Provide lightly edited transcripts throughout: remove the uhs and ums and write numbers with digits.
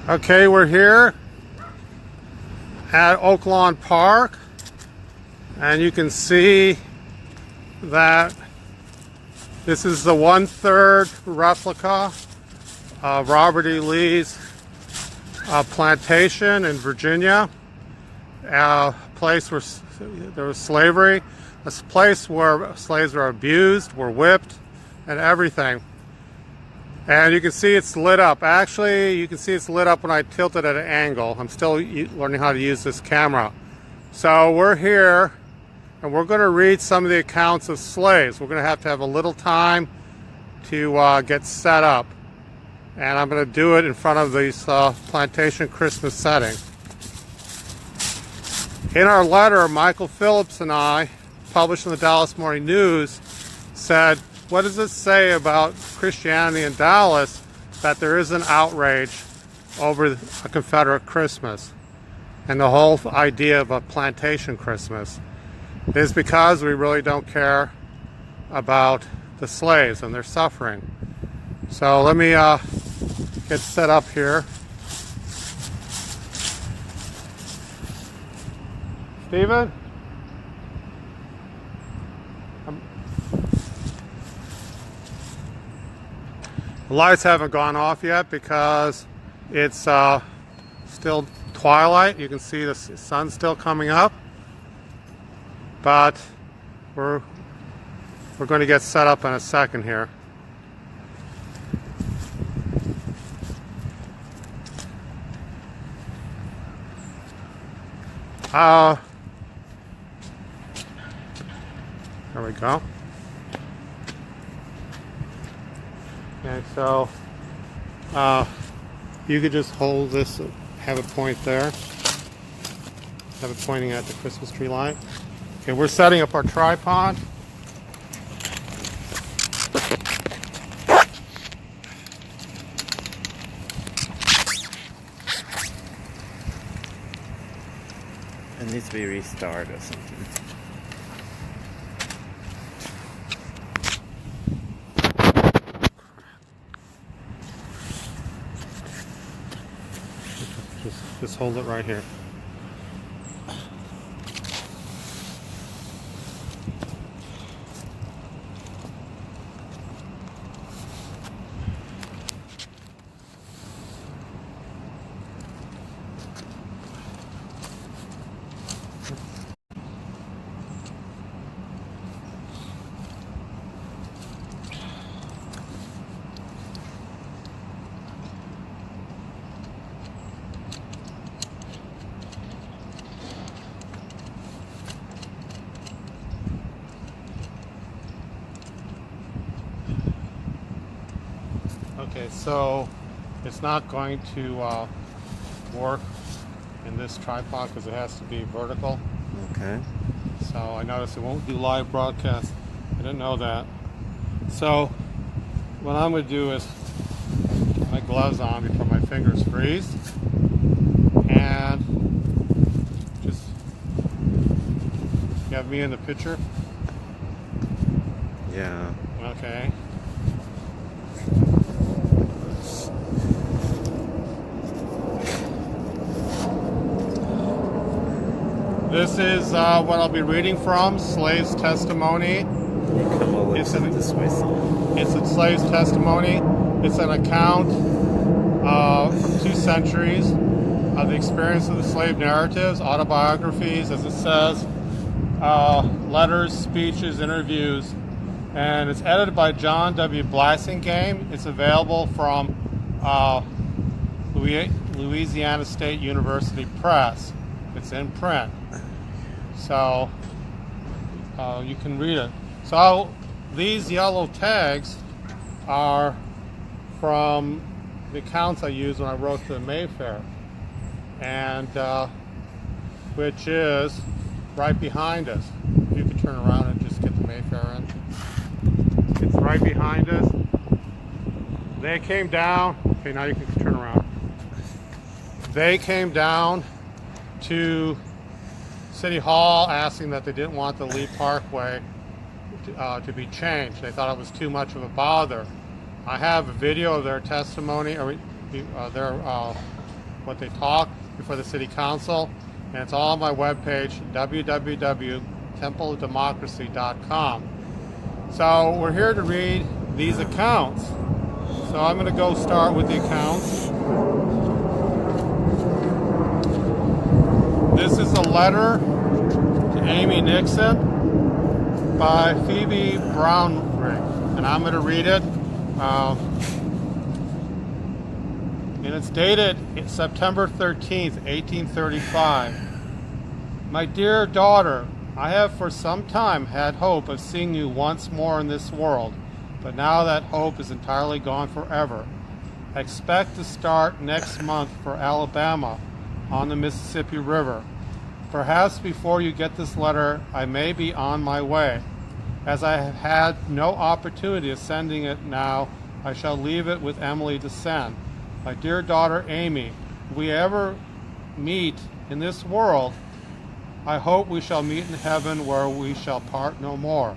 Okay, we're here at Oaklawn Park, and you can see that this is the 1/3 replica of Robert E. Lee's plantation in Virginia, a place where there was slavery, a place where slaves were abused, were whipped, and everything. And you can see it's lit up. Actually, you can see it's lit up when I tilt it at an angle. I'm still learning how to use this camera. So we're here, and we're going to read some of the accounts of slaves. We're going to have a little time to get set up. And I'm going to do it in front of this Plantation Christmas setting. In our letter, Michael Phillips and I, published in the Dallas Morning News, said, what does it say about Christianity in Dallas that there is an outrage over a Confederate Christmas and the whole idea of a plantation Christmas? It is because we really don't care about the slaves and their suffering. So let me get set up here. Stephen? The lights haven't gone off yet because it's still twilight. You can see the sun's still coming up, but we're going to get set up in a second here. There we go. Okay, so you could just hold this, have it point there, have it pointing at the Christmas tree light. Okay, we're setting up our tripod. It needs to be restarted or something. Just hold it right here. Okay, so it's not going to work in this tripod because it has to be vertical. Okay. So I noticed it won't do live broadcast. I didn't know that. So what I'm going to do is put my gloves on before my fingers freeze. And just, you have me in the picture? Yeah. Okay. This is what I'll be reading from, Slave's Testimony. Come over it's this way. It's a slave's testimony. It's an account from 2 centuries of the experience of the slave narratives, autobiographies, as it says, letters, speeches, interviews. And it's edited by John W. Blassingame. It's available from Louisiana State University Press. It's in print. So you can read it. So these yellow tags are from the accounts I used when I wrote to the Mayfair, and which is right behind us. If you could turn around and just get the Mayfair in. It's right behind us. They came down. Okay, now you can turn around. They came down to City Hall asking that they didn't want the Lee Parkway to be changed. They thought it was too much of a bother. I have a video of their testimony, or their what they talk before the city council, and it's all on my webpage, www.templeofdemocracy.com. So we're here to read these accounts. So I'm going to go start with the accounts. This is a letter to Amy Nixon by Phoebe Brownrigg, and I'm going to read it. And it's dated September 13th, 1835. My dear daughter, I have for some time had hope of seeing you once more in this world, but now that hope is entirely gone forever. I expect to start next month for Alabama on the Mississippi River. Perhaps before you get this letter, I may be on my way. As I have had no opportunity of sending it now, I shall leave it with Emily to send. My dear daughter Amy, if we ever meet in this world, I hope we shall meet in heaven where we shall part no more.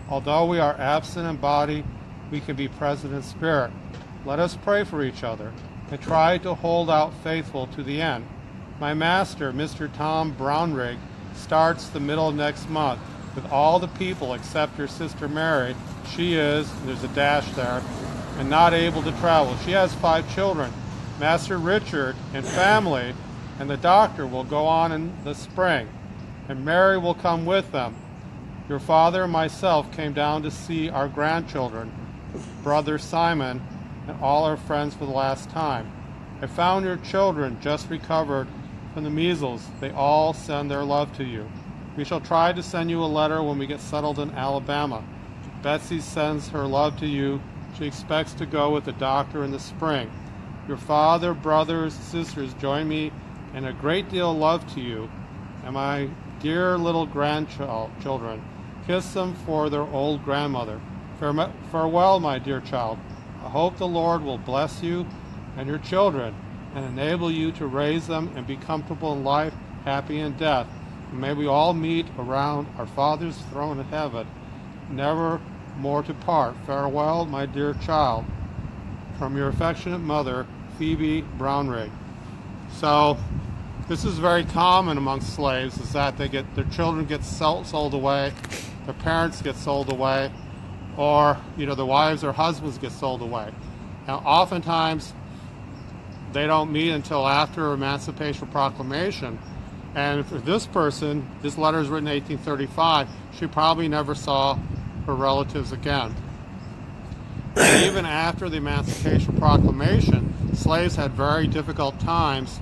Although we are absent in body, we can be present in spirit. Let us pray for each other and try to hold out faithful to the end. My master, Mr. Tom Brownrigg, starts the middle of next month with all the people except your sister Mary. She is, there's a dash there, and not able to travel. She has 5 children. Master Richard and family and the doctor will go on in the spring, and Mary will come with them. Your father and myself came down to see our grandchildren, brother Simon, and all our friends for the last time. I found your children just recovered from the measles. They all send their love to you. We shall try to send you a letter when we get settled in Alabama. Betsy sends her love to you. She expects to go with the doctor in the spring. Your father, brothers, sisters join me in a great deal of love to you. And my dear little grandchildren, kiss them for their old grandmother. Farewell, my dear child. I hope the Lord will bless you and your children and enable you to raise them and be comfortable in life, happy in death. And may we all meet around our Father's throne in heaven, never more to part. Farewell, my dear child. From your affectionate mother, Phoebe Brownrigg. So this is very common amongst slaves, is that their children get sold away, their parents get sold away, or their wives or husbands get sold away. Now oftentimes they don't meet until after Emancipation Proclamation. And for this person, this letter is written in 1835, she probably never saw her relatives again. And even after the Emancipation Proclamation, slaves had very difficult times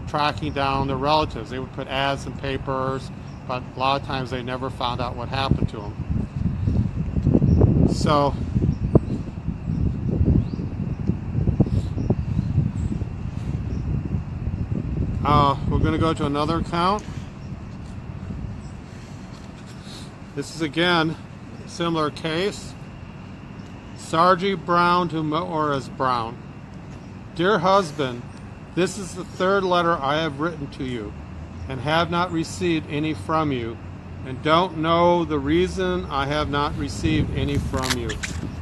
tracking down their relatives. They would put ads in papers, but a lot of times they never found out what happened to them. So, we're going to go to another account. This is again a similar case. Sargie Brown to Morris Brown. Dear husband, this is the 3rd letter I have written to you, and have not received any from you, and don't know the reason I have not received any from you.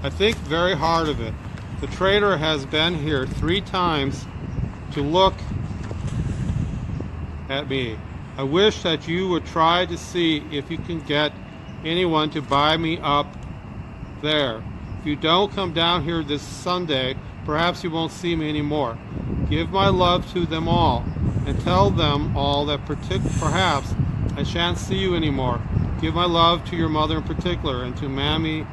I think very hard of it. The trader has been here 3 times to look at me. I wish that you would try to see if you can get anyone to buy me up there. If you don't come down here this Sunday, perhaps you won't see me anymore. Give my love to them all, and tell them all that perhaps I shan't see you anymore. Give my love to your mother in particular, and to Mammy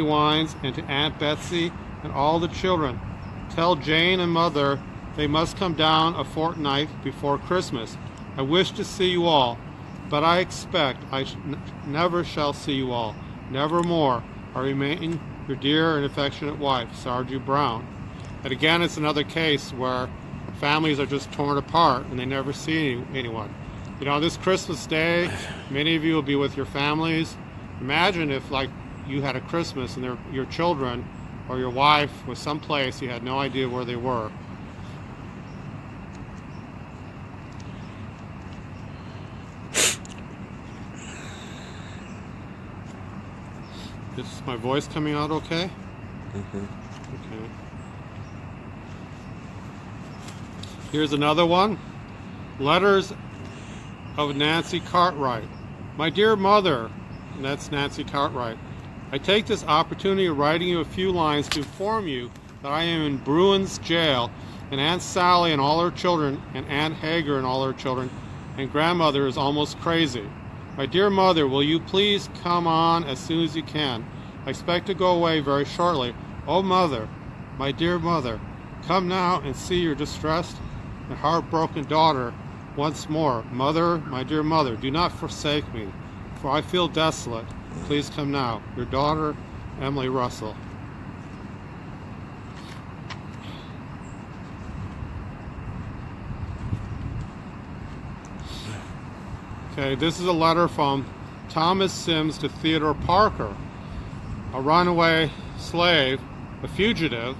Wines, and to Aunt Betsy, and all the children. Tell Jane and Mother they must come down a fortnight before Christmas. I wish to see you all, but I expect I never shall see you all. Never more. I remain your dear and affectionate wife, Sargie Brown. And again, it's another case where families are just torn apart and they never see anyone. This Christmas Day, many of you will be with your families. Imagine if, you had a Christmas and your children or your wife was someplace you had no idea where they were. Is my voice coming out okay? Mm-hmm. Okay. Here's another one. Letters of Nancy Cartwright. My dear mother, and that's Nancy Cartwright, I take this opportunity of writing you a few lines to inform you that I am in Bruin's jail, and Aunt Sally and all her children, and Aunt Hager and all her children, and grandmother is almost crazy. My dear mother, will you please come on as soon as you can? I expect to go away very shortly. Oh mother, my dear mother, come now and see your distressed and heartbroken daughter once more. Mother, my dear mother, do not forsake me, for I feel desolate. Please come now. Your daughter, Emily Russell. Okay, this is a letter from Thomas Sims to Theodore Parker, a runaway slave, a fugitive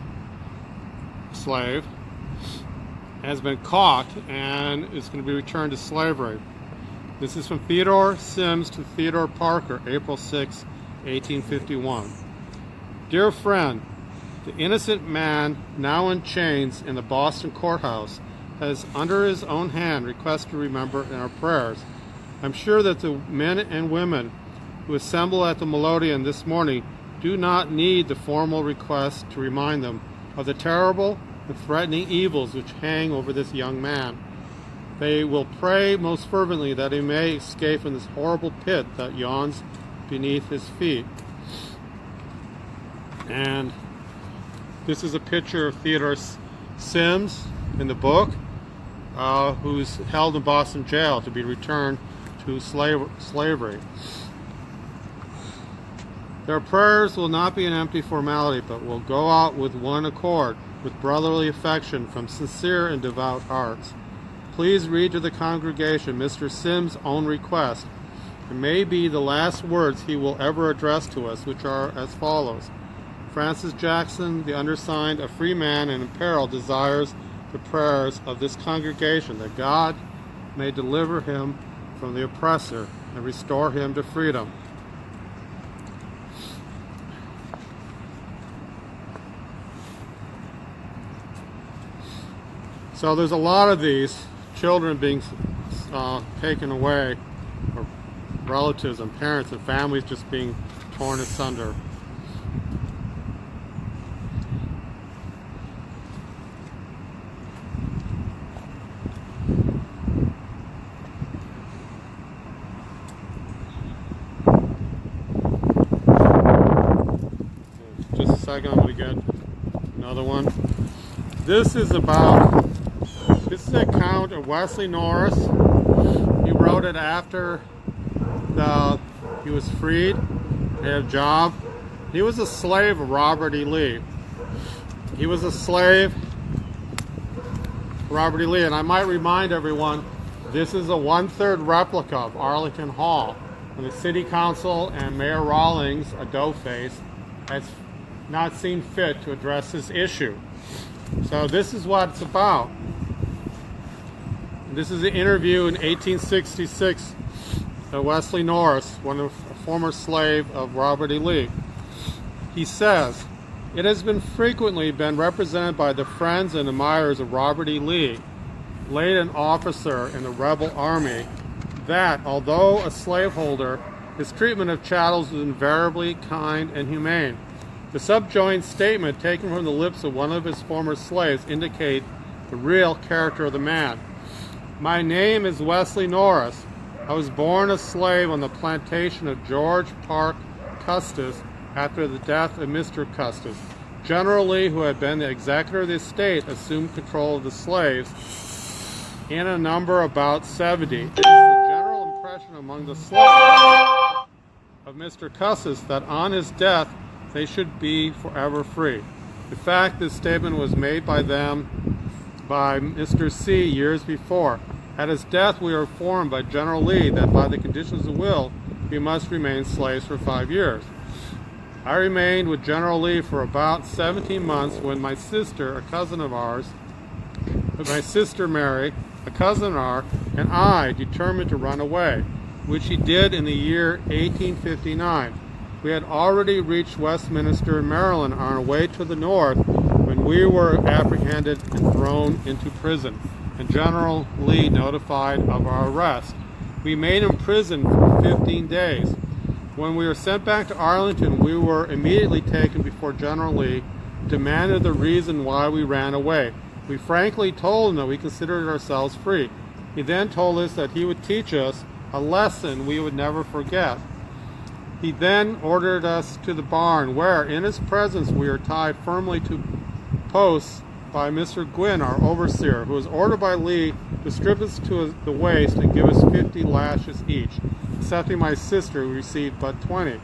slave, has been caught and is going to be returned to slavery. This is from Theodore Sims to Theodore Parker, April 6, 1851. Dear friend, the innocent man now in chains in the Boston courthouse has under his own hand requested to remember in our prayers. I'm sure that the men and women who assemble at the Melodeon this morning do not need the formal request to remind them of the terrible and threatening evils which hang over this young man. They will pray most fervently that he may escape from this horrible pit that yawns beneath his feet. And this is a picture of Theodore Sims in the book, who's held in Boston jail to be returned to slavery. Their prayers will not be an empty formality, but will go out with one accord, with brotherly affection from sincere and devout hearts. Please read to the congregation Mr. Sims' own request. It may be the last words he will ever address to us, which are as follows. Francis Jackson, the undersigned, a free man and in peril, desires the prayers of this congregation that God may deliver him from the oppressor and restore him to freedom. So there's a lot of these children being taken away, or relatives and parents and families just being torn asunder. Just a second, I'm going to get another one. This is an account of Wesley Norris. He wrote it after he was freed. He had a job. He was a slave of Robert E. Lee. He was a slave of Robert E. Lee, and I might remind everyone, this is a 1/3 replica of Arlington Hall. And the City Council and Mayor Rawlings, a dough-face, has not seen fit to address this issue. So this is what it's about. This is an interview in 1866 of Wesley Norris, a former slave of Robert E. Lee. He says, "It has been frequently been represented by the friends and admirers of Robert E. Lee, late an officer in the rebel army, that, although a slaveholder, his treatment of chattels was invariably kind and humane. The subjoined statement taken from the lips of one of his former slaves indicate the real character of the man. My name is Wesley Norris. I was born a slave on the plantation of George Park Custis after the death of Mr. Custis. General Lee, who had been the executor of the estate, assumed control of the slaves in a number about 70. It is the general impression among the slaves of Mr. Custis that on his death they should be forever free. In fact, this statement was made by them by Mr. C. years before. At his death, we were informed by General Lee that by the conditions of will, we must remain slaves for 5 years. I remained with General Lee for about 17 months when my sister, a cousin of ours, my sister Mary, a cousin of ours, and I determined to run away, which he did in the year 1859. We had already reached Westminster in Maryland on our way to the north when we were apprehended and thrown into prison. and General Lee notified of our arrest. We remained in prison for 15 days. When we were sent back to Arlington, we were immediately taken before General Lee, demanded the reason why we ran away. We frankly told him that we considered ourselves free. He then told us that he would teach us a lesson we would never forget. He then ordered us to the barn where, in his presence, we were tied firmly to posts by Mr. Gwynn, our overseer, who was ordered by Lee to strip us to the waist and give us 50 lashes each, excepting my sister, who received but 20.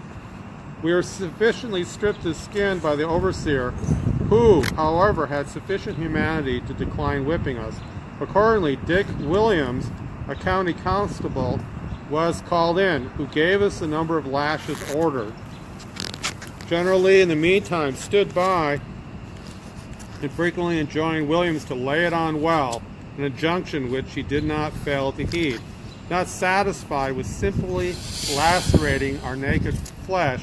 We were sufficiently stripped to the skin by the overseer, who, however, had sufficient humanity to decline whipping us. Accordingly, Dick Williams, a county constable, was called in, who gave us the number of lashes ordered. General Lee, in the meantime, stood by and frequently enjoined Williams to lay it on well, an injunction which he did not fail to heed. Not satisfied with simply lacerating our naked flesh,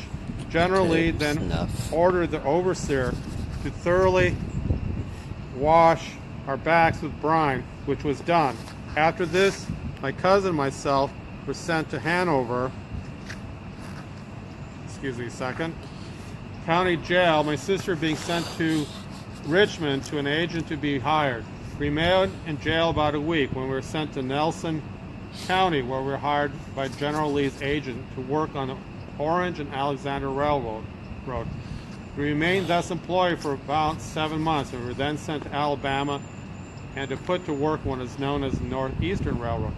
General Lee then ordered the overseer to thoroughly wash our backs with brine, which was done. After this, my cousin and myself were sent to Hanover, County Jail, my sister being sent to Richmond to an agent to be hired. We remained in jail about a week when we were sent to Nelson County, where we were hired by General Lee's agent to work on the Orange and Alexander Railroad. We remained thus employed for about 7 months, and we were then sent to Alabama and to put to work what is known as the Northeastern Railroad.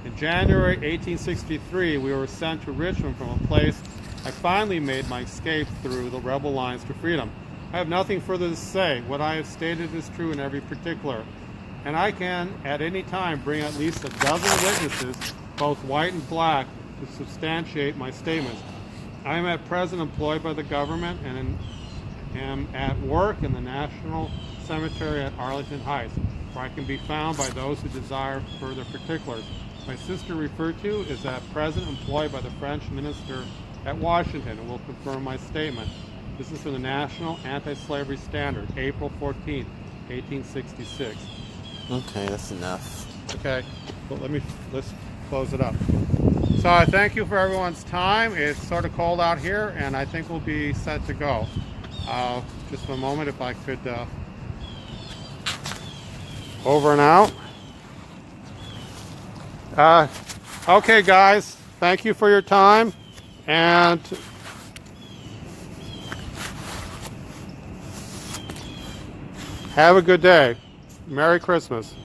In January 1863, we were sent to Richmond, from a place I finally made my escape through the rebel lines to freedom. I have nothing further to say. What I have stated is true in every particular, and I can at any time bring at least a dozen witnesses, both white and black, to substantiate my statements. I am at present employed by the government and am at work in the National Cemetery at Arlington Heights, where I can be found by those who desire further particulars. My sister referred to is at present employed by the French minister at Washington and will confirm my statement. This is from the National Anti-Slavery Standard, April 14th, 1866. Okay, that's enough. Okay, well, let's close it up. So I thank you for everyone's time. It's sort of cold out here, and I think we'll be set to go. Just a moment, if I could, over and out. Okay, guys, thank you for your time, and have a good day. Merry Christmas.